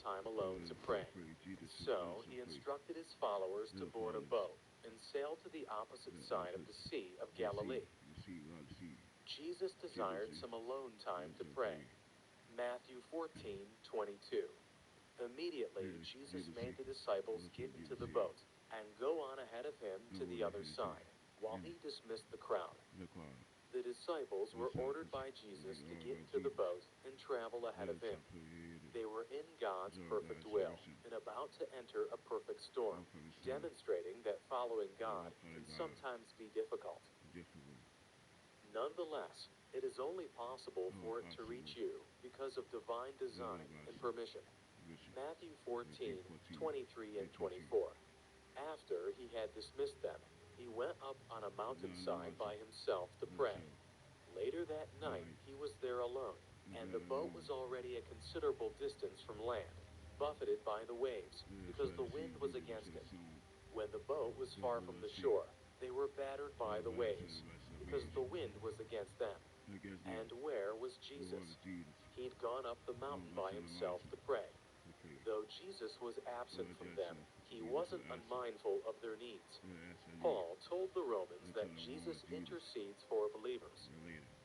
time alone to pray. So he instructed his followers to board a boat and sail to the opposite side of the Sea of Galilee. Jesus desired some alone time to pray. Matthew 14:22. Immediately, Jesus made the disciples get into the boat and go on ahead of him to the other side, while he dismissed the crowd. The disciples were ordered by Jesus to get into the boat and travel ahead of him. They were in God's perfect will and about to enter a perfect storm, demonstrating that following God can sometimes be difficult. Nonetheless, it is only possible for it to reach you because of divine design and permission. Matthew 14:23 and 24. After he had dismissed them, he went up on a mountainside by himself to pray. Later that night, he was there alone, and the boat was already a considerable distance from land, buffeted by the waves, because the wind was against it. When the boat was far from the shore, they were battered by the waves, because the wind was against them. And where was Jesus? He'd gone up the mountain by himself to pray. Though Jesus was absent from them, he wasn't unmindful of their needs. Paul told the Romans that Jesus intercedes for believers.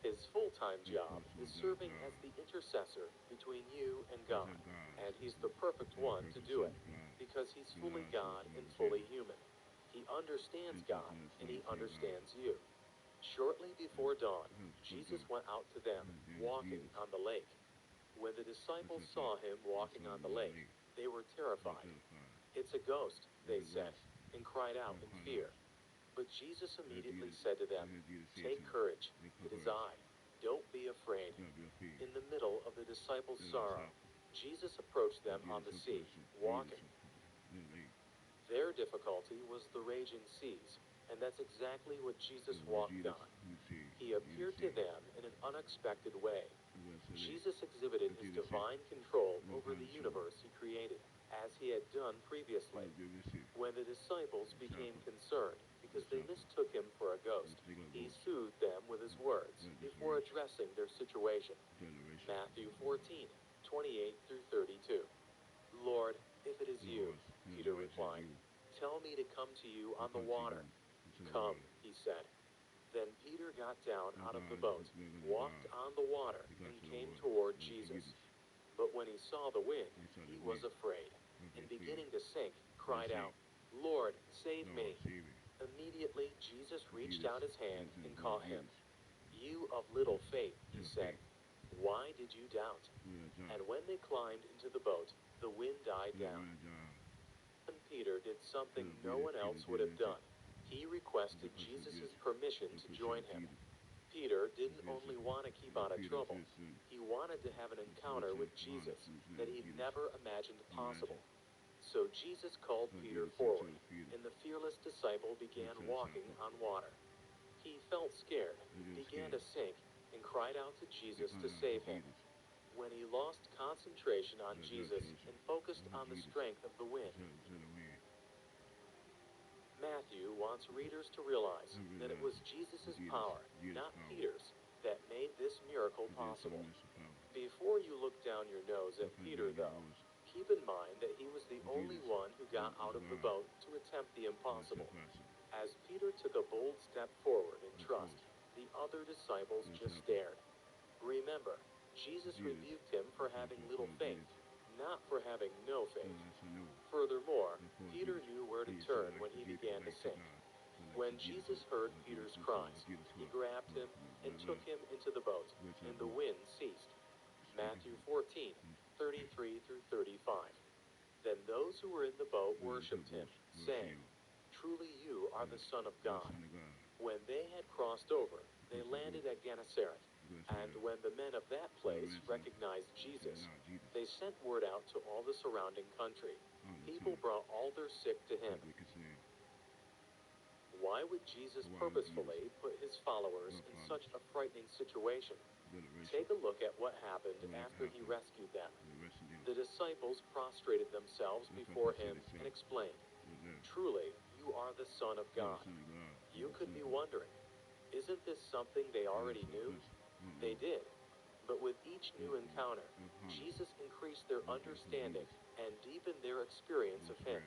His full-time job is serving as the intercessor between you and God, and he's the perfect one to do it, because he's fully God and fully human. He understands God, and he understands you. Shortly before dawn, Jesus went out to them, walking on the lake. When the disciples saw him walking on the lake, they were terrified. "It's a ghost," they said, and cried out in fear. But Jesus immediately said to them, "Take courage, it is I. Don't be afraid." In the middle of the disciples' sorrow, Jesus approached them on the sea, walking. Their difficulty was the raging seas, and that's exactly what Jesus walked on. He appeared to them in an unexpected way. Jesus exhibited his divine control over the universe he created, as he had done previously. When the disciples became concerned because they mistook him for a ghost, he soothed them with his words before addressing their situation. Matthew 14:28 through 32. "Lord, if it is you," Peter replied, "tell me to come to you on the water." "Come," he said. Then Peter got down out of the boat, walked on the water, and came toward Jesus. But when he saw the wind, he was afraid, and beginning to sink, cried out, "Lord, save me." Immediately Jesus reached out his hand and caught him. "You of little faith," he said, "why did you doubt?" And when they climbed into the boat, the wind died down. And Peter did something no one else would have done. He requested Jesus' permission to join him. Peter didn't only want to keep out of trouble, he wanted to have an encounter with Jesus that he'd never imagined possible. So Jesus called Peter forward, and the fearless disciple began walking on water. He felt scared, began to sink, and cried out to Jesus to save him. When he lost concentration on Jesus and focused on the strength of the wind, Matthew wants readers to realize that it was Jesus' power, not Peter's, that made this miracle possible. Before you look down your nose at Peter, though, keep in mind that he was the only one who got out of the boat to attempt the impossible. As Peter took a bold step forward in trust, the other disciples just stared. Remember, Jesus rebuked him for having little faith, not for having no faith. Furthermore, Peter knew where to turn when he began to sink. When Jesus heard Peter's cries, he grabbed him and took him into the boat, and the wind ceased. Matthew 14:33 through 35. Then those who were in the boat worshipped him, saying, "Truly you are the Son of God." When they had crossed over, they landed at Gennesaret. And when the men of that place recognized Jesus, they sent word out to all the surrounding country. People brought all their sick to him. Why would Jesus purposefully put his followers in such a frightening situation? Take a look at what happened after he rescued them. The disciples prostrated themselves before him and explained, "Truly, you are the Son of God." You could be wondering, isn't this something they already knew? They did. But with each new encounter, Jesus increased their understanding and deepened their experience of Him.